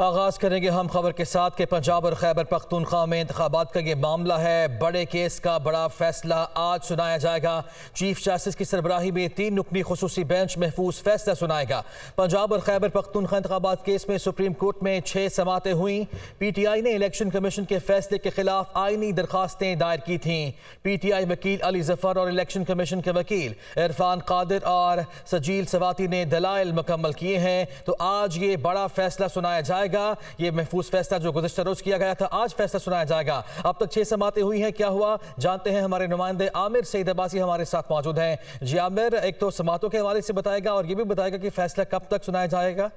आगाज करेंगे हम खबर के साथ कि पंजाब और खैबर पख्तूनख्वा में इंतखाबात का ये मामला है। बड़े केस का बड़ा फैसला आज सुनाया जाएगा। चीफ जस्टिस की सरबराही में 3 रुकनी खुसूसी बेंच महफूज फैसला सुनाएगा। पंजाब और खैबर पख्तूनख्वा इंतखाबात केस में सुप्रीम कोर्ट में 6 समातें हुई। PTI ने इलेक्शन कमीशन के फैसले के खिलाफ आईनी दरखास्तें दायर की थीं। PTI वकील अली जफर और इलेक्शन कमीशन के वकील इरफान कादिर और सजील सवाती ने दलाइल मुकम्मल किए हैं। तो आज ये बड़ा फैसला सुनाया जाएगा। ये महफूज फैसला जो गुज़िश्ता रोज किया गया था, आज फैसला सुनाया जाएगा। अब तक 6 समातें हुई हैं। क्या हुआ जानते हैं, हमारे नुमाइंदे आमिर सईद अब्बासी हमारे साथ मौजूद हैं। जी आमिर, एक तो समातों के हवाले से बताएगा और ये भी बताएगा कि फैसला कब तक सुनाया जाएगा।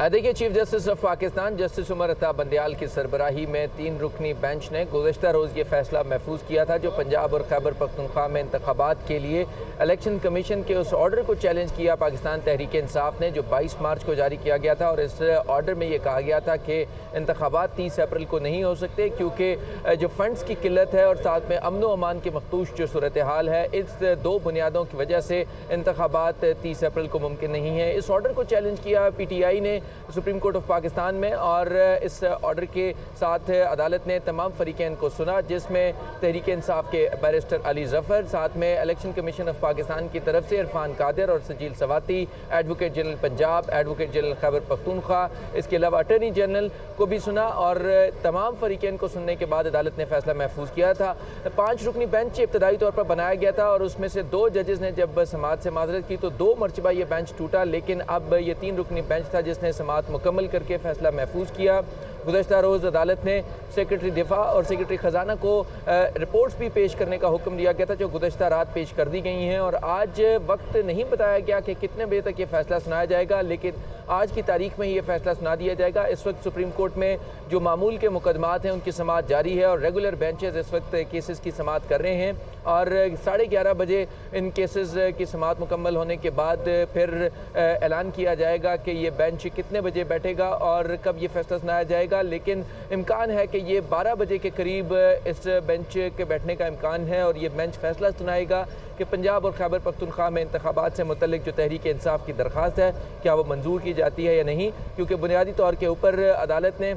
देखिए, Chief Justice of Pakistan Justice Umar Ata Bandial की सरबराही में 3 रुकनी बेंच ने गुज़िश्ता रोज़ ये फैसला महफूज किया था जो पंजाब और खैबर पख्तूनख्वा में इंतखाबात के लिए इलेक्शन कमीशन के उस ऑर्डर को चैलेंज किया पाकिस्तान तहरीक इंसाफ ने, जो 22 मार्च को जारी किया गया था। और इस ऑर्डर में ये कहा गया था कि इंतखाबात 30 अप्रैल को नहीं हो सकते क्योंकि जो फंड्स की किल्लत है और साथ में अमन व अमान की मखदूश जो सूरत हाल है, इस 2 बुनियादों की वजह से इंतखाबात 30 अप्रैल को मुमकिन नहीं है। इस ऑर्डर को चैलेंज किया PTI ने सुप्रीम कोर्ट ऑफ पाकिस्तान में और इस ऑर्डर के साथ अदालत ने तमाम फरीकैन को सुना, जिसमें तहरीक इंसाफ के बैरिस्टर अली जफर, साथ में इलेक्शन कमीशन ऑफ पाकिस्तान की तरफ से इरफान कादिर और सजील सवाती, advocate general Punjab, advocate general Khyber Pakhtunkhwa, इसके अलावा अटर्नी जनरल को भी सुना। और तमाम फरीकैन को सुनने के बाद अदालत ने फैसला महफूज किया था। 5 रुकनी बेंच इब्तदाई तौर पर बनाया गया था और उसमें से 2 जजेस ने जब समाअत से माजरत की तो 2 मरतबा ये बेंच टूटा, लेकिन अब ये 3 रुकनी बेंच था जिसने समाअत मुकम्मल करके फैसला महफूज किया। गुज़श्ता रोज़ अदालत ने सेक्रेटरी दिफा और सेक्रेटरी ख़जाना को रिपोर्ट्स भी पेश करने का हुक्म दिया गया था जो गुज़श्ता रात पेश कर दी गई हैं। और आज वक्त नहीं बताया गया कि कितने बजे तक ये फैसला सुनाया जाएगा, लेकिन आज की तारीख में ही ये फैसला सुना दिया जाएगा। इस वक्त सुप्रीम कोर्ट में जो मामूल के मुकदमात हैं उनकी समाअत जारी है और रेगुलर बेंचेस इस वक्त केसेस की समाअत कर रहे हैं और 11:30 बजे इन केसेस की समाअत मुकम्मल होने के बाद फिर ऐलान किया जाएगा कि ये बेंच कितने बजे बैठेगा और कब ये फैसला सुनाया जाएगा। लेकिन इम्कान है कि ये 12 बजे के करीब इस बेंच के बैठने का इम्कान है और ये बेंच फैसला सुनाएगा कि पंजाब और खैबर पख्तूनख्वा में इंतखाबात से मुतल्लिक जो तहरीक इंसाफ की दरख्वास्त है क्या वो मंजूर की जाती है या नहीं, क्योंकि बुनियादी तौर के ऊपर अदालत ने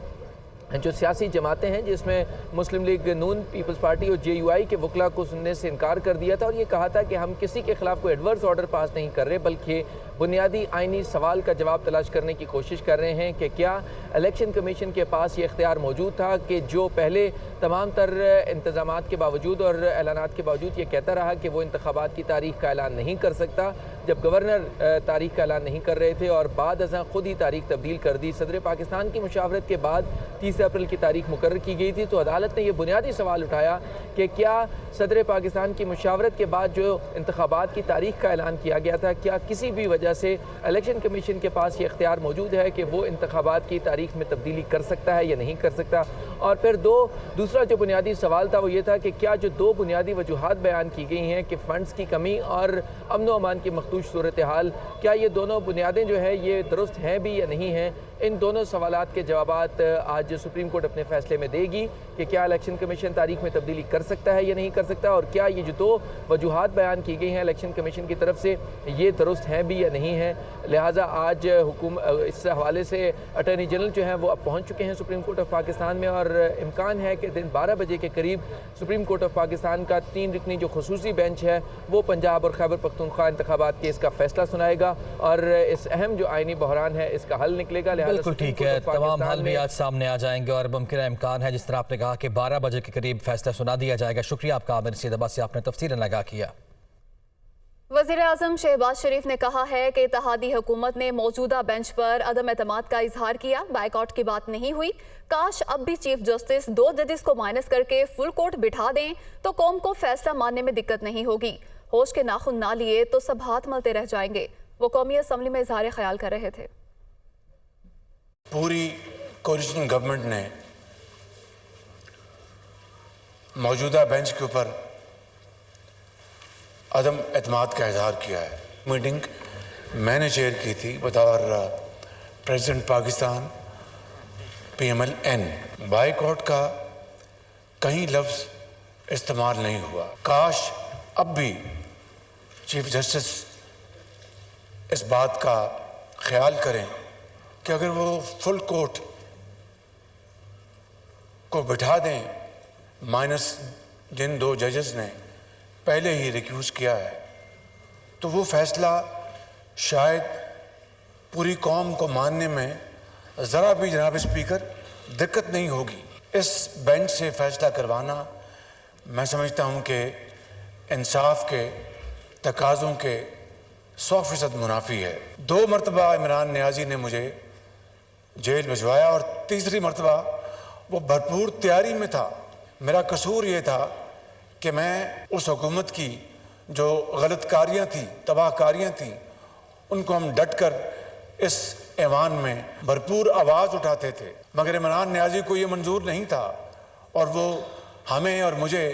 जो सियासी जमातें हैं जिसमें मुस्लिम लीग नून, पीपल्स पार्टी और JUI के वकला को सुनने से इनकार कर दिया था और ये कहा था कि हम किसी के खिलाफ कोई एडवर्स ऑर्डर पास नहीं कर रहे, बल्कि बुनियादी आइनी सवाल का जवाब तलाश करने की कोशिश कर रहे हैं कि क्या इलेक्शन कमीशन के पास ये इख्तियार मौजूद था कि जो पहले तमाम तर इंतजामात के बावजूद और ऐलानात के बावजूद ये कहता रहा कि वो इंतखाबात की तारीख का ऐलान नहीं कर सकता, जब गवर्नर तारीख का ऐलान नहीं कर रहे थे और बाद अज़ां खुद ही तारीख तब्दील कर दी। सदर पाकिस्तान की मुशावरत के बाद 30 अप्रैल की तारीख मुकर्रर की गई थी, तो अदालत ने यह बुनियादी सवाल उठाया कि क्या सदर पाकिस्तान की मुशावरत के बाद जो इंतखाबात की तारीख का ऐलान किया गया था, क्या किसी भी वजह से इलेक्शन कमीशन के पास ये इख्तियार मौजूद है कि वो इंतखाबात की तारीख में तब्दीली कर सकता है या नहीं कर सकता। और फिर दूसरा जो बुनियादी सवाल था वो ये था कि क्या जो 2 बुनियादी वजूहात बयान की गई हैं कि फ़ंड्स की कमी और अमन व अमान की मखदूश सूरत हाल, क्या ये दोनों बुनियादें जो है ये दुरुस्त हैं भी या नहीं हैं। इन दोनों सवालात के जवाबात आज सुप्रीम कोर्ट अपने फैसले में देगी कि क्या इलेक्शन कमीशन तारीख में तब्दीली कर सकता है या नहीं कर सकता और क्या ये जो 2 वजूहात बयान की गई हैं इलेक्शन कमीशन की तरफ से ये दुरुस्त हैं भी या नहीं है। लिहाजा आज इस हवाले से अटर्नी जनरल जो हैं वो अब पहुँच चुके हैं सुप्रीम कोर्ट ऑफ पाकिस्तान में और इम्कान है कि दिन 12 बजे के करीब सुप्रीम कोर्ट ऑफ पाकिस्तान का 3 रुकनी जो खुसूसी बेंच है वो पंजाब और खैबर पख्तूनख्वा इंतखाबात केस का फैसला सुनाएगा और इस अहम जो आइनी बहरान है इसका हल निकलेगा। बिल्कुल ठीक है, तमाम हल भी आज सामने आ जाएंगे और मुमकिन इम्कान है जिस तरह आपने कहा कि 12 बजे के करीब फैसला सुना दिया जाएगा। शुक्रिया आपका आमिर सईद अब्बासी, आपने तफसीलन लगा किया। वज़ीर आज़म शहबाज शरीफ ने कहा है कि इत्तेहादी हुकूमत ने मौजूदा बेंच पर अदम एतमाद का इजहार किया, बाइकआउट की बात नहीं हुई। काश अब भी चीफ जस्टिस 2 जजेस को माइनस करके फुल कोर्ट बिठा दें तो कौम को फैसला मानने में दिक्कत नहीं होगी। होश के नाखून ना लिए तो सब हाथ मलते रह जाएंगे, वो कौमी असम्बली में इजहार ख्याल कर रहे थे। पूरी कोलिशन गवर्नमेंट ने मौजूदा बेंच के ऊपर अदम एतमाद का इजहार किया है। मीटिंग मैंने चेयर की थी बतौर प्रेसिडेंट पाकिस्तान PMLN। बाइकआउट का कहीं लफ्ज़ इस्तेमाल नहीं हुआ। काश अब भी चीफ जस्टिस इस बात का ख्याल करें कि अगर वो फुल कोर्ट को बिठा दें माइनस जिन 2 जजेस ने पहले ही रिक्यूज़ किया है, तो वो फैसला शायद पूरी कौम को मानने में ज़रा भी जनाब स्पीकर दिक्कत नहीं होगी। इस बेंच से फैसला करवाना मैं समझता हूँ कि इंसाफ के तकाज़ों के 100% मुनाफी है। 2 मरतबा इमरान नियाज़ी ने मुझे जेल भिजवाया और तीसरी मरतबा वो भरपूर तैयारी में था। मेरा कसूर ये था कि मैं उस हुकूमत की जो गलतकारियाँ थी, तबाहकारियाँ थी, उनको हम डट कर इस ऐवान में भरपूर आवाज़ उठाते थे, मगर इमरान नियाज़ी को ये मंजूर नहीं था और वो हमें और मुझे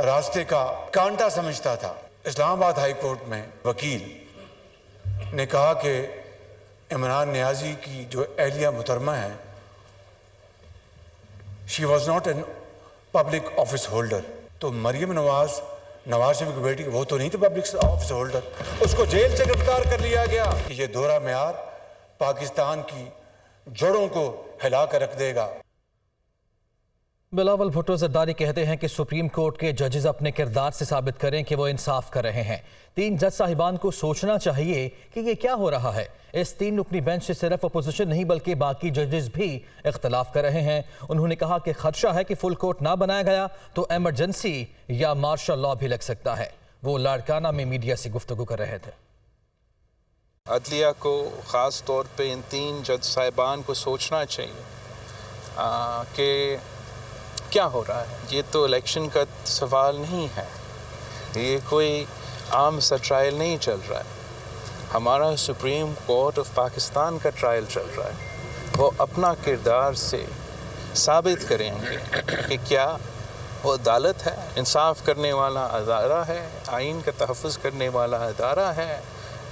रास्ते का कांटा समझता था। इस्लामाबाद हाई कोर्ट में वकील ने कहा कि इमरान नियाज़ी की जो एहलिया मुहतरमा है, she was not an public office holder. तो मरियम नवाज शरीफ की बेटी, वो तो नहीं थी पब्लिक ऑफिस होल्डर, उसको जेल से गिरफ्तार कर लिया गया। ये दोहरा मेयार पाकिस्तान की जड़ों को हिला कर रख देगा। बिलावल भुट्टो जरदारी कहते हैं कि सुप्रीम कोर्ट के जजेस अपने किरदार से साबित करें कि वो इंसाफ कर रहे हैं। 3 जज साहिबान को सोचना चाहिए कि ये क्या हो रहा है। इस 3 रुकनी बेंच से सिर्फ अपोजिशन नहीं बल्कि बाकी जजेस भी इख्तलाफ कर रहे हैं। उन्होंने कहा कि खदशा है कि फुल कोर्ट ना बनाया गया तो एमरजेंसी या मार्शल लॉ भी लग सकता है। वो लाड़काना में मीडिया से गुफ्तगू कर रहे थे। अदलिया को ख़ास तौर पे इन 3 जज साहिबान को सोचना चाहिए कि क्या हो रहा है। ये तो इलेक्शन का सवाल नहीं है, ये कोई आम सा ट्रायल नहीं चल रहा है। हमारा सुप्रीम कोर्ट ऑफ पाकिस्तान का ट्रायल चल रहा है। वो अपना किरदार से साबित करेंगे कि क्या वो अदालत है, इंसाफ करने वाला अदारा है, आइन का तहफ़्फ़ुज़ करने वाला अदारा है,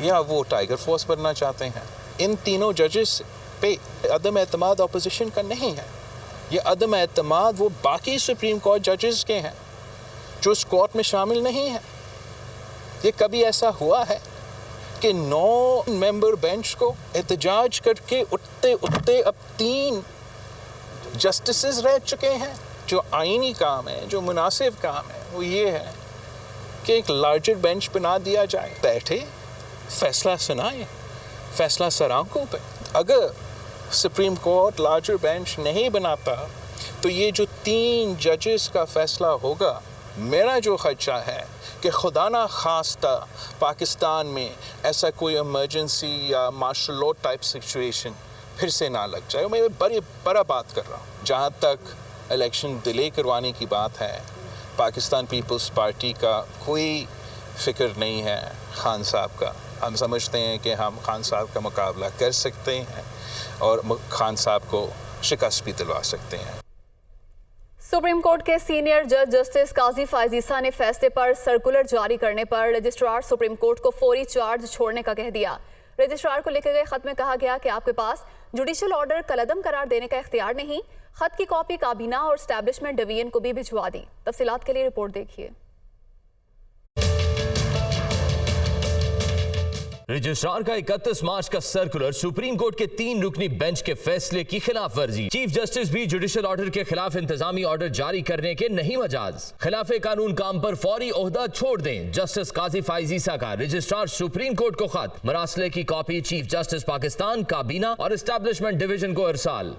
या वो टाइगर फोर्स बनना चाहते हैं। इन तीनों जजेस पे अदम एतमाद अपोजिशन का नहीं है। ये अदम एतमाद वो बाकी सुप्रीम कोर्ट जजेस के हैं जो उस कोर्ट में शामिल नहीं हैं। ये कभी ऐसा हुआ है कि 9 मेंबर बेंच को एहतजाज करके उठते उठते अब 3 जस्टिसेस रह चुके हैं। जो आईनी काम है, जो मुनासिब काम है, वो ये है कि एक लार्जर बेंच बना दिया जाए, बैठे फैसला सुनाए, फैसला सर आंखों पे। अगर सुप्रीम कोर्ट लार्जर बेंच नहीं बनाता तो ये जो 3 जजेस का फैसला होगा, मेरा जो खदशा है कि खुदा ना खास्ता पाकिस्तान में ऐसा कोई इमरजेंसी या मार्शल लॉ टाइप सिचुएशन फिर से ना लग जाए। मैं बड़ा बात कर रहा हूँ। जहाँ तक इलेक्शन डिले करवाने की बात है, पाकिस्तान पीपल्स पार्टी का कोई फ़िक्र नहीं है खान साहब का। हम समझते हैं कि हम खान साहब का मुकाबला कर सकते हैं और खान साहब को शिकस्त भी दिलवा सकते हैं। सुप्रीम कोर्ट के सीनियर जज जस्टिस काजी फायज ईसा ने फैसले पर सर्कुलर जारी करने पर रजिस्ट्रार सुप्रीम कोर्ट को फौरी चार्ज छोड़ने का कह दिया। रजिस्ट्रार को लिखे गए खत में कहा गया कि आपके पास जुडिशियल ऑर्डर कलअदम करार देने का इख्तियार नहीं। खत की कॉपी काबीना और एस्टैब्लिशमेंट डिवीजन को भी भिजवा दी। तफसीलात के लिए रिपोर्ट देखिए। रजिस्ट्रार का 31 मार्च का सर्कुलर सुप्रीम कोर्ट के 3 रुकनी बेंच के फैसले की खिलाफ वर्जी। चीफ जस्टिस भी जुडिशियल ऑर्डर के खिलाफ इंतजामी ऑर्डर जारी करने के नहीं मजाज। खिलाफ कानून काम पर फौरी ओहदा छोड़ दें। जस्टिस काजी फायज ईसा का रजिस्ट्रार सुप्रीम कोर्ट को खत, मरासले की कॉपी चीफ जस्टिस पाकिस्तान, काबीना और एस्टैब्लिशमेंट डिवीजन को इरसाल।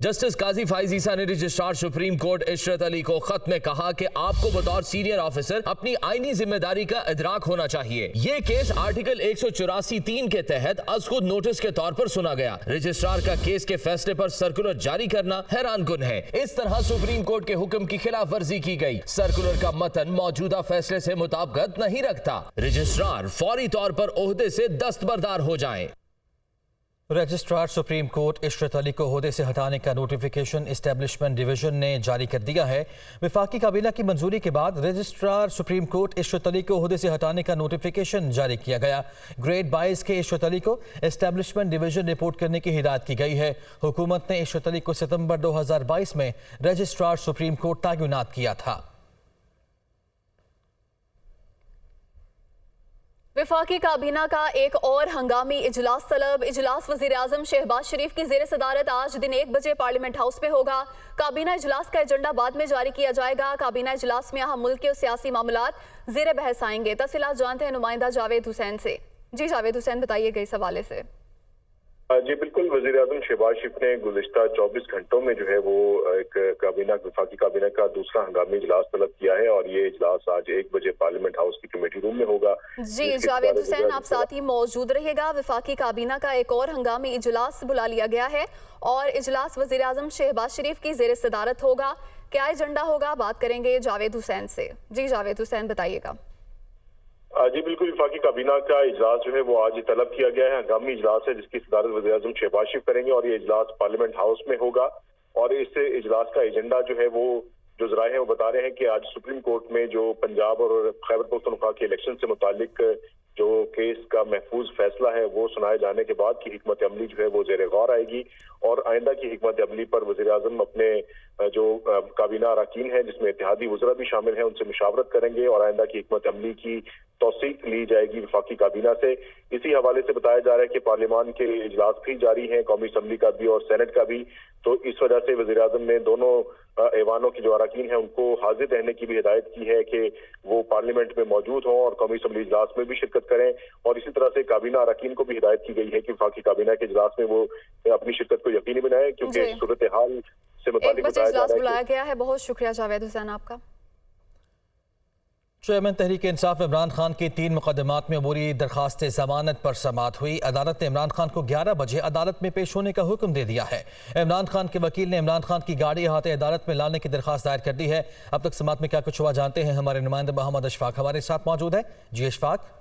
जस्टिस काजी फायज ईसा ने registrar supreme court Ishrat Ali को खत में कहा कि आपको बतौर सीनियर ऑफिसर अपनी आईनी जिम्मेदारी का इदराक होना चाहिए। ये केस आर्टिकल 184(3) के तहत अज खुद नोटिस के तौर पर सुना गया। रजिस्ट्रार का केस के फैसले पर सर्कुलर जारी करना हैरानकुन है। इस तरह सुप्रीम कोर्ट के हुक्म की खिलाफ वर्जी की गई। सर्कुलर का मतन मौजूदा फैसले से मुताबिकत नहीं रखता। रजिस्ट्रार फौरी तौर पर ओहदे से दस्तबरदार हो जाएं। Registrar supreme court Ishrat Ali को ओहदे से हटाने का नोटिफिकेशन एस्टैब्लिशमेंट डिवीजन ने जारी कर दिया है। वफाकी काबीना की मंजूरी के बाद registrar supreme court Ishrat Ali को ओहदे से हटाने का नोटिफिकेशन जारी किया गया। ग्रेड 22 के इशरत अली को एस्टैब्लिशमेंट डिवीजन रिपोर्ट करने की हिदायत की गई है। हुकूमत ने इशरत अली को सितंबर 2022 में रजिस्ट्रार सुप्रीम कोर्ट तैनात किया था। वफाकी काबीना का एक और हंगामी इजलास तलब। इजलास वज़ीर-ए-आज़म शहबाज शरीफ की ज़ेर सदारत आज दिन 1 बजे पार्लियामेंट हाउस में होगा। काबीना इजलास का एजेंडा बाद में जारी किया जाएगा। काबीना इजलास में अहम मुल्की और सियासी मामलात ज़ेर बहस आएंगे। तफसीलात जानते हैं नुमाइंदा जावेद हुसैन से। जी जावेद हुसैन, बताइएगा इस हवाले से। जी बिल्कुल, वज़ीर-ए-आज़म शहबाज शरीफ ने गुज़िश्ता 24 घंटों में जो है वो एक वफाकी काबीना का दूसरा हंगामी इजलास तलब किया है और ये इजलास आज 1 बजे पार्लियामेंट हाउस की कमेटी रूम में होगा। जी जावेद हुसैन, आप साथ ही मौजूद रहिएगा। वफाकी काबीना का एक और हंगामी इजलास बुला लिया गया है और इजलास वज़ीर-ए-आज़म शहबाज शरीफ की ज़ेर सदारत होगा। क्या एजेंडा होगा, बात करेंगे जावेद हुसैन से। जी जावेद हुसैन, बताइएगा। जी बिल्कुल, वफाकी काबीना का इजलास जो है वो आज तलब किया गया है। हंगामी इजलास है जिसकी सदारत वज़ीर-ए-आज़म शहबाज शरीफ करेंगे और ये इजलास पार्लियामेंट हाउस में होगा। और इस इजलास का एजेंडा जो है वो जो ज़राए हैं वो बता रहे हैं कि आज सुप्रीम कोर्ट में जो पंजाब और खैबर पख्तूनख्वा के इलेक्शन से मुतालिक जो केस का महफूज फैसला है वो सुनाए जाने के बाद की हिकमत अमली जो है वो ज़ेर गौर आएगी और आइंदा की हिकमत अमली पर वज़ीर-ए-आज़म अपने जो काबीना अरकान है जिसमें इत्तेहादी वज़रा भी शामिल हैं उनसे मुशावरत करेंगे और आइंदा की हिकमत अमली की तौसीक ली जाएगी वफाकी काबीना से। इसी हवाले से बताया जा रहा है कि पार्लियामान के इजलास भी जारी हैं, कौमी असम्बली का भी और सेनेट का भी। तो इस वजह से वज़ीर-ए-आज़म ने दोनों ऐवानों की जो अरकान है उनको हाजिर रहने की भी हिदायत की है कि वो पार्लियामेंट में मौजूद हों और कौमी असम्बली इजलास में भी शिरकत करें। और इसी तरह से काबीना अरकान को भी हिदायत की गई है कि वफाकी काबीना के इजलास में वो अपनी शिरकत को यकीनी बनाए क्योंकि सूरत हाल से मुताबिक बुलाया गया है। बहुत शुक्रिया जावेद हुसैन आपका। चेयरमैन तहरीक इंसाफ इमरान खान की 3 मुकदमात में अबूरी दरखास्त जमानत पर समाअत हुई। अदालत ने इमरान खान को 11 बजे अदालत में पेश होने का हुक्म दे दिया है। इमरान खान के वकील ने इमरान खान की गाड़ी अहाते अदालत में लाने की दरखास्त दायर कर दी है। अब तक समाअत में क्या कुछ हुआ जानते हैं, हमारे नुमाइंदा मोहम्मद अशफाक हमारे साथ मौजूद है। जी अशफाक।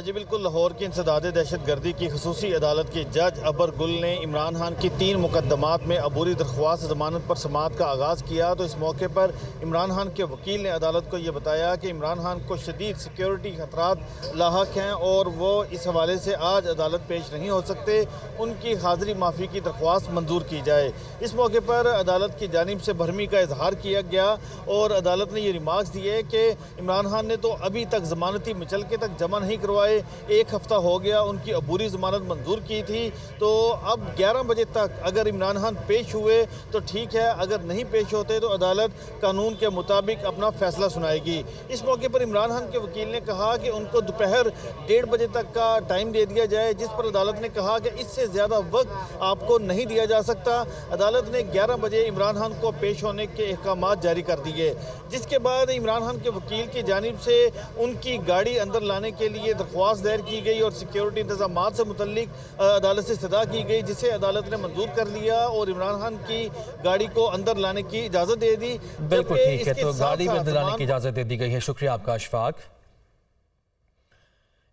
जी बिल्कुल, लाहौर की इंसदाद दहशत गर्दी की खसूसी अदालत के जज अबर गुल ने इमरान खान की 3 मुकदमात में अबूरी दरख्वास्त ज़मानत पर समाअत का आगाज़ किया। तो इस मौके पर इमरान खान के वकील ने अदालत को ये बताया कि इमरान खान को शदीद सिक्योरिटी खतरात लाहक हैं और वो इस हवाले से आज अदालत पेश नहीं हो सकते। उनकी हाज़री माफ़ी की दरख्वास्त मंजूर की जाए। इस मौके पर अदालत की जानिब से भरमी का इजहार किया गया और अदालत ने ये रिमार्क्स दिए कि इमरान खान ने तो अभी तक ज़मानती मुचलके तक जमा नहीं करवाए, 1 हफ्ता हो गया उनकी अबूरी ज़मानत मंजूर की थी। तो अब 11 बजे तक अगर इमरान खान पेश हुए तो ठीक है, अगर नहीं पेश होते तो अदालत कानून के मुताबिक अपना फैसला सुनाएगी। इस मौके पर इमरान खान के वकील ने कहा कि उनको दोपहर 1:30 बजे तक का टाइम दे दिया जाए, जिस पर अदालत ने कहा कि इससे ज़्यादा वक्त आपको नहीं दिया जा सकता। अदालत ने 11 बजे इमरान खान को पेश होने के अहकामात जारी कर दिए, जिसके बाद इमरान खान के वकील की जानिब से उनकी गाड़ी अंदर लाने के लिए दरख्वास्त दायर की गई और सिक्योरिटी इंतजाम से मुतल्लिक अदालत से इस्तदा की गई, जिसे अदालत ने मंजूर कर लिया और इमरान खान की गाड़ी को अंदर लाने की इजाज़त दे दी। बिल्कुल ठीक है, तो गाड़ी में अंदर लाने की इजाज़त दे दी गई है। शुक्रिया आपका अशफाक।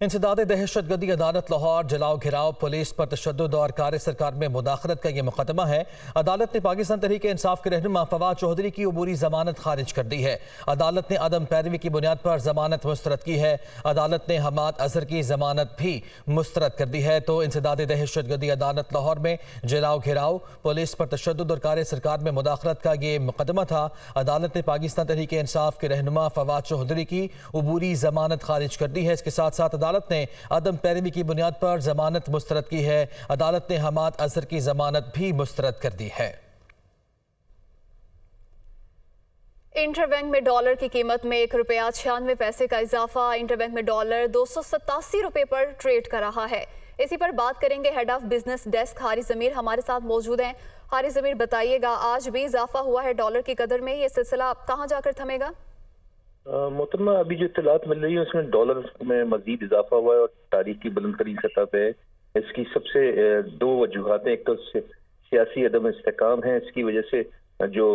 इंसदाद दहशत गर्दी अदालत लाहौर जलाओ घिराव पुलिस पर तशद्दुद और कार्य सरकार में मुदाखलत का यह मुकदमा है। अदालत ने पाकिस्तान तहरीक इंसाफ के रहनुमा फवाद चौधरी की अबूरी जमानत खारिज कर दी है। अदालत ने अदम पैरवी की बुनियाद पर जमानत मुस्तरद की है। अदालत ने हमाद अजहर की जमानत भी मुस्तरद कर दी है। तो इंसदाद दहशत गर्दी अदालत लाहौर में जलाओ घिराव पुलिस पर तशद्दुद और कार्य सरकार में मुदाखलत का ये मुकदमा था। अदालत ने पाकिस्तान तहरीक इंसाफ के रहनुमा फवाद चौधरी की अबूरी जमानत खारिज कर दी है। इसके साथ साथ अदालत ने अदम पैरवी की बुनियाद पर जमानत मुस्तरद की है। अदालत ने हमाद अजहर की जमानत भी मुस्तरद कर दी है। इंटरबैंक में डॉलर की कीमत में ₹1.96 का इजाफा। इंटरबैंक में डॉलर 287 रुपए पर ट्रेड कर रहा है। इसी पर बात करेंगे head of business desk Haris Zameer हमारे साथ मौजूद हैं। हारिस ज़मीर, बताइएगा, आज भी इजाफा हुआ है डॉलर की कदर में, ये सिलसिला कहाँ जाकर थमेगा? मोहतरमा, अभी जो इत्तलात मिल रही है उसमें डॉलर में मजीद इजाफा हुआ है और तारीख की बुलंद तरीन सतह पे है। इसकी सबसे 2 वजूहात हैं। एक तो सियासी अदम इस्तेकाम है, इसकी वजह से जो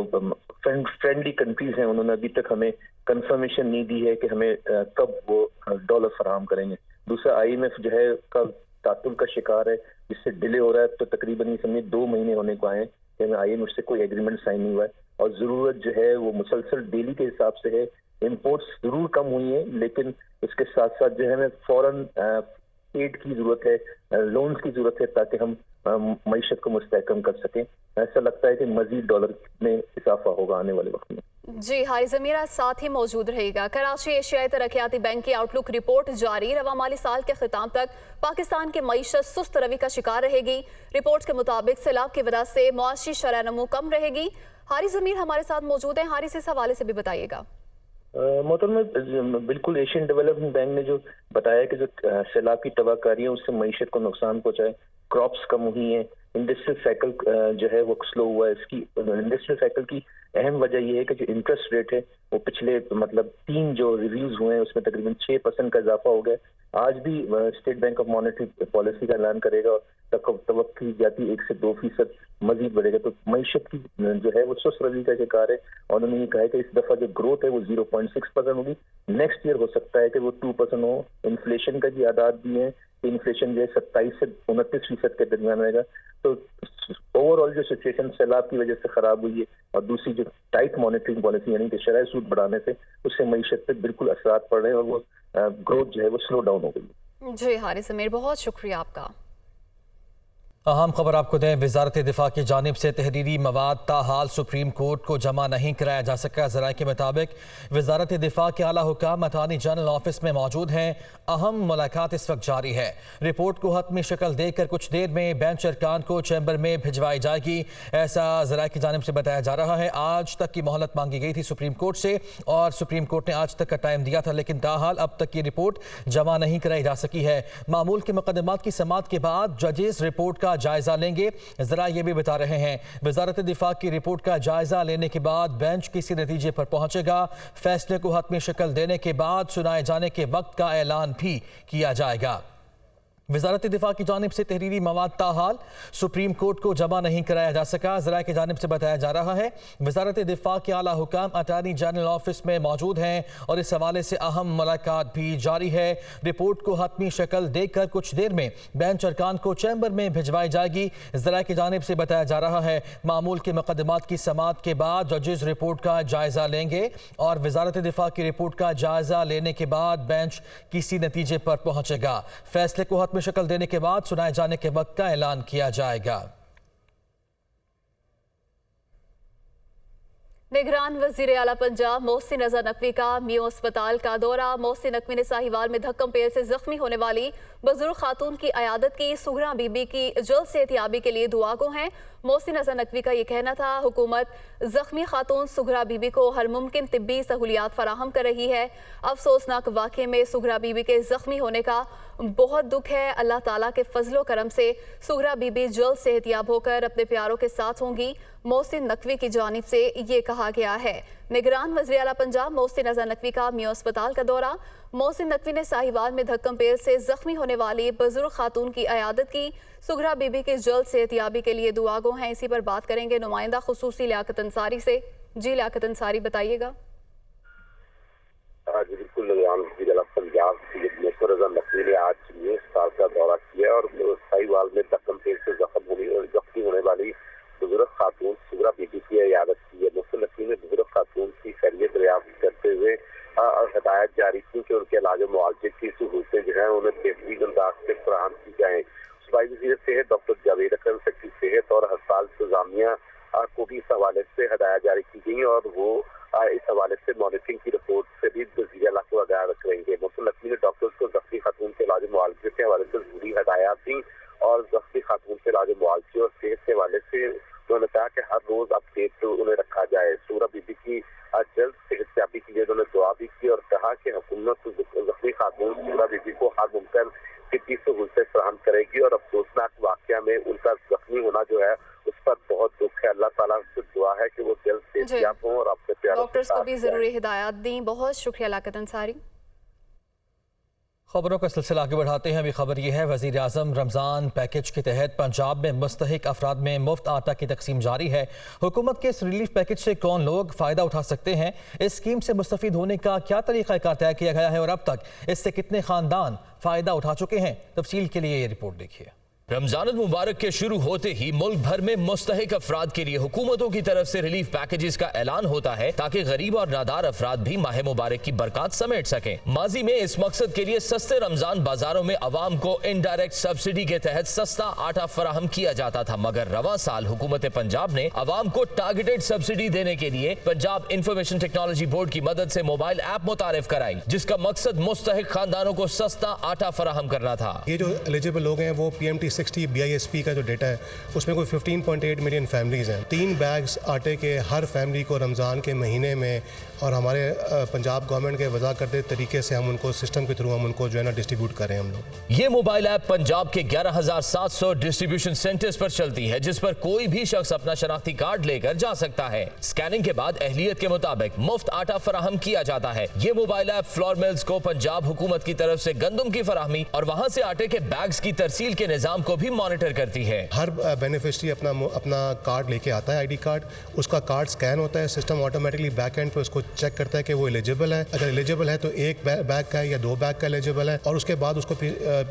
फ्रेंडली कंट्रीज हैं उन्होंने अभी तक हमें कंफर्मेशन नहीं दी है कि हमें कब वो डॉलर फराहम करेंगे। दूसरा, IMF जो है कब तातुल का शिकार है, जिससे डिले हो रहा है। तो तकरीबन ये समझिए 2 महीने होने को आए हैं कि हमें IMF से कोई एग्रीमेंट साइन नहीं हुआ है और ज़रूरत जो है वो मुसलसल डेली के हिसाब से है। इम्पोर्ट्स जरूर कम हुई है लेकिन इसके साथ साथ जो है हमें फौरन एड की जरूरत है, लोन्स की जरूरत है ताकि हम मईशत को मुस्तहकम कर सकें। ऐसा लगता है कि मजीद डॉलर में इजाफा होगा आने वाले वक्त में। जी, हारी ज़मीरा साथ ही मौजूद रहेगा। कराची एशियाई तरक्याती बैंक की आउटलुक रिपोर्ट जारी। रवा माली साल के खिताम तक पाकिस्तान की मईशत सुस्त रवि का शिकार रहेगी। रिपोर्ट के मुताबिक सैलाब की वजह से मुआशी शरह नमू कम रहेगी। हारी ज़मीर हमारे साथ मौजूद हैं। हारी से इस हवाले से भी बताइएगा। मोहतरमा, बिल्कुल एशियन डेवलपमेंट बैंक ने जो बताया कि जो सैलाब की तबाहकारी है उससे मईशत को नुकसान पहुंचाए, क्रॉप्स कम हुई हैं, इंडस्ट्रियल साइकिल जो है वो स्लो हुआ है। इसकी इंडस्ट्रियल साइकिल की अहम वजह यह है कि जो इंटरेस्ट रेट है वो पिछले 3 जो रिव्यूज हुए हैं उसमें तकरीबन 6% का इजाफा हो गया। आज भी state bank of monetary policy का ऐलान करेगा और तवक्की जाती 1 से 2% मजीद बढ़ेगा। तो मईशत की जो है वो सुस्त रवि का शिकार है और उन्होंने ये कहा है कि इस दफा जो ग्रोथ है वो 0.6% होगी। नेक्स्ट ईयर हो सकता है कि वो 2% हो। इन्फ्लेशन का भी आदाद भी है, इन्फ्लेशन जो है 27 से 29% के दरमियान रहेगा। तो ओवरऑल जो सिचुएशन सैलाब की वजह से खराब हुई है और दूसरी जो टाइट मॉनिटरिंग पॉलिसी यानी कि शरह सूद बढ़ाने से उससे मईशत पे बिल्कुल असरात पड़ रहे हैं और वो ग्रोथ जो है वो स्लो डाउन हो गई। जी हारी समीर, बहुत शुक्रिया आपका। अहम खबर आपको दें, वजारत दिफा की जानिब से तहरीरी मवाद ताहाल सुप्रीम कोर्ट को जमा नहीं कराया जा सका। ज़राए के मुताबिक वजारत दिफा के आला हुकाम अटॉर्नी जनरल ऑफिस में मौजूद हैं। अहम मुलाकात इस वक्त जारी है। रिपोर्ट को हतमी शक्ल देकर कुछ देर में बेंच अरकान को चैम्बर में भिजवाई जाएगी, ऐसा ज़राए की जानिब से बताया जा रहा है। आज तक की मोहलत मांगी गई थी सुप्रीम कोर्ट से और सुप्रीम कोर्ट ने आज तक का टाइम दिया था, लेकिन ताहाल अब तक की रिपोर्ट जमा नहीं कराई जा सकी है। मामूल के मुकदमात की समाअत के बाद जजेस रिपोर्ट का जायजा लेंगे। जरा ये भी बता रहे हैं, वजारत दिफा की रिपोर्ट का जायजा लेने के बाद बेंच किसी नतीजे पर पहुंचेगा। फैसले को हतमी शक्ल देने के बाद सुनाए जाने के वक्त का ऐलान भी किया जाएगा। वजारत दिफा की जानिब से तहरीरी मवाद ताहाल सुप्रीम कोर्ट को जमा नहीं कराया जा सका। ज़राए की जानिब से बताया जा रहा है वजारत दिफा के आला हुकाम अटॉर्नी जनरल ऑफिस में मौजूद हैं और इस हवाले से अहम मुलाकात भी जारी है। रिपोर्ट को हतमी शक्ल देकर कुछ देर में बेंच अरकान को चैम्बर में भिजवाई जाएगी। ज़राए की जानिब से बताया जा रहा है मामूल के मुकदमात की समाअत के बाद जजेस रिपोर्ट का जायजा लेंगे और वजारत दिफा की रिपोर्ट का जायजा लेने के बाद बेंच किसी नतीजे पर पहुंचेगा। फैसले को हतमी शक्ल देने के बाद सुनाए जाने के वक्त का ऐलान किया जाएगा। निगरान वजीर आला पंजाब मोहसिन रजा नकवी का मियो अस्पताल का दौरा। मोहसिन नकवी ने साहिवाल में धक्कम पेल से जख्मी होने वाली बुजुर्ग खातून की अयादत की। सुगरा बीबी की जल्द सेहतियाबी के लिए दुआ गो हैं। मोहसिन रजा नकवी का ये कहना था हुकूमत जख्मी खातून सुगरा बीबी को हर मुमकिन तिब्बी सहूलियात फराहम कर रही है। अफसोसनाक वाक़े में सुगरा बीबी के जख्मी होने का बहुत दुख है। अल्लाह ताला के फजलो करम से सुगरा बीबी जल्द सेहतियाब होकर अपने प्यारों के साथ होंगी। मोहसिन नकवी की जानिब से ये कहा गया है। निगरान वज़ीर आला पंजाब मोहसिन रजा नकवी का मियो अस्पताल का दौरा। मोहसिन नकवी ने साहिवाल में धक्कम पेल से जख्मी होने वाली बुजुर्ग खातून की अयादत की। सुगरा बीबी की जल्द सेहतियाबी के लिए दुआ गो हैं। इसी पर बात करेंगे नुमाइंदा खुसूसी लियाकत अंसारी से। जी लियाकत अंसारी, बताइएगा। जी बिल्कुल, निगरान वज़ीर आला पंजाब मोहसिन रजा नकवी ने आज मियो अस्पताल का दौरा किया और साहिवाल में धक्कम पेल से जख्मी होने वाली बुजुर्ग खातून सुगरा बीबी की इयादत की है। मोहसिन नकवी ने बुजुर्ग खातून की खैरियत दरियाफ्त करते हुए हदायत जारी की कि उनके इलाज मुआवजे की सहूलतें जो है उन्हें बेहतरीन अंदाज से फराहम की जाए। सूबाई वज़ीर सेहत डॉक्टर जावेद अकरम, सेक्रेटरी सेहत और अस्पताल इंतजामिया को भी इस हवाले से हदायत जारी की गई और वो इस हवाले से मॉनिटरिंग की रिपोर्ट से भी वज़ीर आला को आगाह करेंगे। मोहसिन नकवी ने डॉक्टर्स को जख्मी खातून के इलाज मुआवजे के हवाले से जरूरी हदायत दी और जख्मी खातून के इलाज मुआवजे और सेहत के हवाले से उन्होंने कहा कि हर रोज अपडेट उन्हें रखा जाए। सुगरा बीबी की जल्द सेहतियाबी के लिए उन्होंने दुआ भी की और कहा कि हुकूमत जख्मी खातून सुगरा बीबी को हर मुमकिन तिब्बी सहूलतें फराहम करेगी और अफसोसनाक वाक़या में उनका जख्मी होना जो है उस पर बहुत दुख है। अल्लाह ताला से दुआ है कि वो जल्द सेहतियाब हों और अपने प्यारों डॉक्टर्स को भी जरूरी हिदायत दी। बहुत शुक्रिया लियाकत अंसारी। खबरों का सिलसिला आगे बढ़ाते हैं। अभी खबर यह है, वज़ीर आज़म रमज़ान पैकेज के तहत पंजाब में मुस्तहिक अफराद में मुफ्त आटा की तकसीम जारी है। हुकूमत के इस रिलीफ पैकेज से कौन लोग फ़ायदा उठा सकते हैं, इस स्कीम से मुस्तफ़ीद होने का क्या तरीक़ाकार तय किया गया है और अब तक इससे कितने ख़ानदान फ़ायदा उठा चुके हैं, तफसील के लिए ये रिपोर्ट देखिए। रमजान मुबारक के शुरू होते ही मुल्क भर में मुस्तहिक अफराद के लिए हुकूमतों की तरफ से रिलीफ पैकेजेस का ऐलान होता है ताकि गरीब और नादार अफराद भी माह मुबारक की बरकत समेट सकें। माजी में इस मकसद के लिए सस्ते रमजान बाजारों में अवाम को इनडायरेक्ट सब्सिडी के तहत सस्ता आटा फराहम किया जाता था, मगर रवा साल हुकूमत पंजाब ने अवाम को टारगेटेड सब्सिडी देने के लिए पंजाब इंफॉर्मेशन टेक्नोलॉजी बोर्ड की मदद से मोबाइल ऐप मुतारिफ कराई, जिसका मकसद मुस्तहिक खानदानों को सस्ता आटा फराहम करना था। ये जो एलिजिबल लोग हैं वो PMT 60 BISP का जो डेटा है उसमें कोई 15.8 मिलियन फैमिलीज हैं। 3 बैग्स आटे के हर फैमिली को रमज़ान के महीने में, और हमारे पंजाब गवर्नमेंट के वज़ा करते तरीके से हम उनको सिस्टम के थ्रू हम उनको जो है ना डिस्ट्रीब्यूट करें हम लोग। ये मोबाइल ऐप पंजाब के 11,700 डिस्ट्रीब्यूशन सेंटर्स पर चलती है, जिस पर कोई भी शख्स अपना शनाख्ती कार्ड लेकर जा सकता है। स्कैनिंग के बाद अहलियत के मुताबिक मुफ्त आटा फराहम किया जाता है। ये मोबाइल ऐप फ्लोर मिल्स को पंजाब हुकूमत की तरफ से गंदम की फराहमी और वहाँ से आटे के बैग्स की तरसील के निज़ाम को भी मॉनिटर करती है। हर बेनिफिशरी अपना कार्ड लेके आता है, ID कार्ड, उसका कार्ड स्कैन होता है, सिस्टम ऑटोमेटिकली बैक एंड पे उसको चेक करता है कि वो एलिजिबल है। अगर एलिजिबल है तो एक बैग का है या 2 बैग का एलिजिबल है, और उसके बाद उसको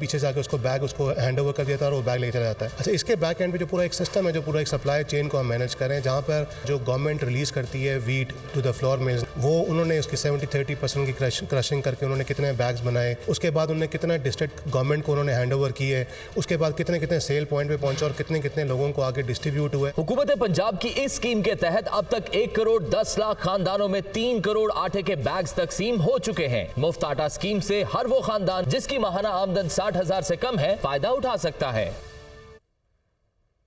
पीछे जाके उसको बैग उसको हैंड ओवर कर देता है और वो बैग लेके चला जाता है। अच्छा, इसके बैक एंड पे जो पूरा एक सिस्टम है, जो पूरा एक सप्लाई चेन को हम मैनेज करें, जहाँ पर जो गवर्नमेंट रिलीज करती है wheat to the flour mills, वो उन्होंने उसकी 70-30% की क्रशिंग करके उन्होंने कितने बैग्स बनाए, उसके बाद उन्होंने कितने डिस्ट्रिक्ट गवर्नमेंट को उन्होंने हैंड ओवर किए, उसके बाद कितने सेल पॉइंट पे पहुंचे और कितने लोगों को आगे डिस्ट्रीब्यूट हुए। हुकूमत पंजाब की इस स्कीम के तहत अब तक 1 करोड़ 10 लाख खानदानों में 3 करोड़ आटे के बैग्स तकसीम हो चुके हैं। मुफ्त आटा स्कीम से हर वो खानदान जिसकी माहाना आमदन 60,000 से कम है फायदा उठा सकता है।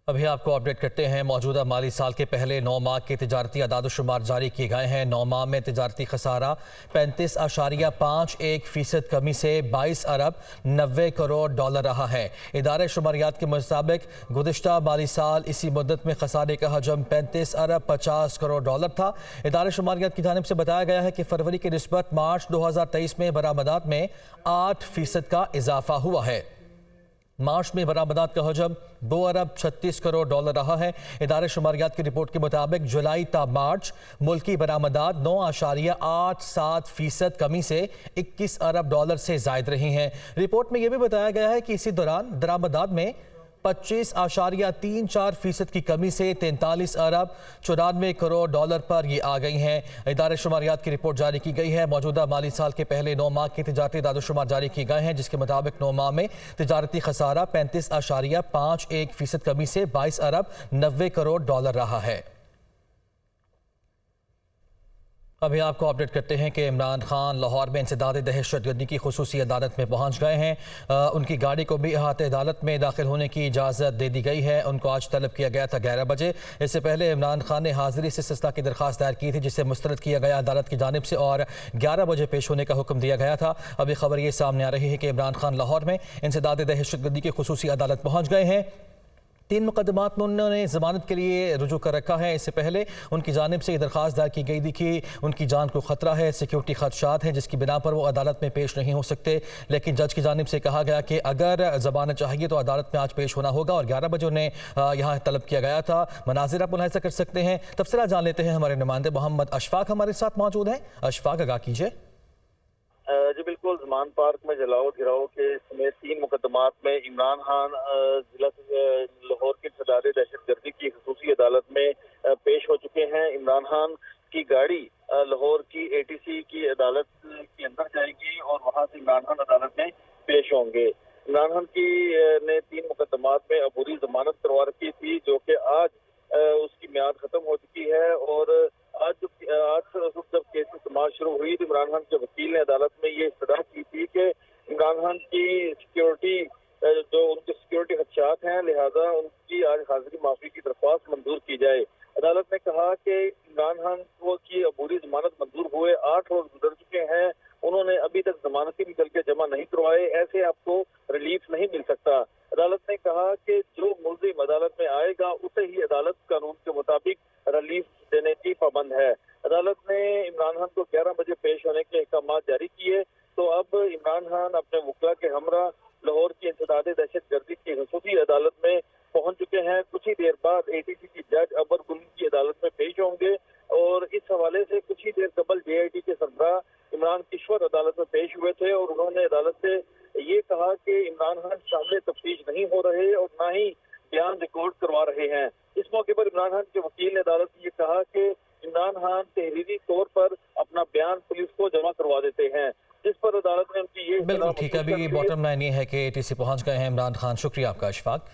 अभी आपको अपडेट करते हैं। मौजूदा माली साल के पहले 9 माह के तिजारती अदाद-ओ-शुमार जारी किए गए हैं। 9 माह में तिजारती खसारा 35.51% कमी से 22 अरब 90 करोड़ डॉलर रहा है। इदारे शुमारियात के मुताबिक गुज़िश्ता माली साल इसी मुद्दत में खसारे का हजम 35 अरब 50 करोड़ डॉलर था। इदारे शुमारियात की जानिब से बताया गया है कि फरवरी की निस्बत मार्च 2023 में बरामदात में 8% का इजाफा हुआ है। मार्च में बरामदात का हजम 2 अरब 36 करोड़ डॉलर रहा है। इदारे शुमारियात की रिपोर्ट के मुताबिक जुलाई ता मार्च मुल्की बरामदात 9.87% कमी से 21 अरब डॉलर से जायद रही हैं। रिपोर्ट में यह भी बताया गया है कि इसी दौरान दरामदात में 25.34% की कमी से 43 अरब 94 करोड़ डॉलर पर ये आ गई हैं। इदारे शुमारियात की रिपोर्ट जारी की गई है। मौजूदा माली साल के पहले 9 माह के तिजारती दादोशुमार जारी किए गए हैं, जिसके मुताबिक 9 माह में तिजारती खसारा 35.51% कमी से 22 अरब 90 करोड़ डॉलर रहा है। अभी आपको अपडेट करते हैं कि इमरान खान लाहौर में इंसदाद दहशतगर्दी की खुसूसी अदालत में पहुंच गए हैं। उनकी गाड़ी को भी अहाते अदालत में दाखिल होने की इजाज़त दे दी गई है। उनको आज तलब किया गया था 11 बजे। इससे पहले इमरान खान ने हाजिरी से इस्तिस्ना की दरख्वास्त दायर की थी, जिसे मुस्तरद किया गया अदालत की जानिब से और 11 बजे पेश होने का हुक्म दिया गया था। अभी खबर ये सामने आ रही है कि इमरान खान लाहौर में इंसदाद दहशतगर्दी की खुसूसी अदालत पहुँच गए हैं। 3 मुकदमात में उन्होंने ज़मानत के लिए रुजू कर रखा है। इससे पहले उनकी जानिब से ये दरख्वास्त दायर की गई थी कि उनकी जान को ख़तरा है, सिक्योरिटी खदशात हैं, जिसकी बिना पर वो अदालत में पेश नहीं हो सकते। लेकिन जज की जानिब से कहा गया कि अगर ज़मानत चाहिए तो अदालत में आज पेश होना होगा और 11 बजे उन्हें यहाँ तलब किया गया था। मनाजिर आप मुलाहिज़ा कर सकते हैं। तफसीलात जान लेते हैं। हमारे नुमाइंदे मोहम्मद अशफाक हमारे साथ मौजूद हैं। अशफाक, आगाह कीजिए। जी बिल्कुल, जमान पार्क में जलाओ गिराओ के समेत 3 मुकदमात में इमरान खान जिला लाहौर की इंसदाद दहशतगर्दी की खुसूसी अदालत में पेश हो चुके हैं। इमरान खान की गाड़ी लाहौर की ATC की अदालत के अंदर जाएगी और वहां से इमरान खान अदालत में पेश होंगे। इमरान खान की ने 3 मुकदमात में अबूरी जमानत करवा रखी थी, जो कि आज उसकी मियाद खत्म हो चुकी है। और आज जब केस की समाअत शुरू हुई तो इमरान खान के वकील ने अदालत में ये इस्तदा की थी कि इमरान खान की सिक्योरिटी जो उनके सिक्योरिटी खदशात हैं, लिहाजा उनकी आज हाजिरी माफी की दरख्वास्त मंजूर की जाए। अदालत ने कहा कि इमरान खान को की अबूरी जमानत मंजूर हुए 8 रोज गुजर चुके हैं, उन्होंने अभी तक जमानती निकल के जमा नहीं करवाए, ऐसे आपको रिलीफ नहीं मिल सकता। अदालत ने कहा कि जो मुल्जिम अदालत में आएगा उसे ही अदालत कानून के मुताबिक रिलीफ देने की पाबंद है। अदालत ने इमरान खान को 11 बजे पेश होने के अहकाम जारी किए। तो अब इमरान खान अपने वकला के हमरा लाहौर की इंसदाद दहशतगर्दी की खुसूसी अदालत में पहुंच चुके हैं। कुछ ही देर बाद ATC की जज अबर गुल की अदालत में पेश होंगे और इस हवाले हवाले से कुछ ही देर कबल JIT के सरबराह इमरान किश्वर अदालत में पेश हुए थे और उन्होंने अदालत से ये कहा कि इमरान खान शामिल तफ्तीश नहीं हो रहे और ना ही बयान रिकॉर्ड करवा रहे हैं। इस मौके पर इमरान खान के वकील ने अदालत में ये कहा कि इमरान खान तहरीरी तौर पर अपना बयान पुलिस को जमा करवा देते हैं, जिस पर अदालत ने उनकी ये बिल्कुल ठीक है। अभी बॉटम लाइन ये है कि ATC पहुंच गए हैं इमरान खान। शुक्रिया आपका अशफाक।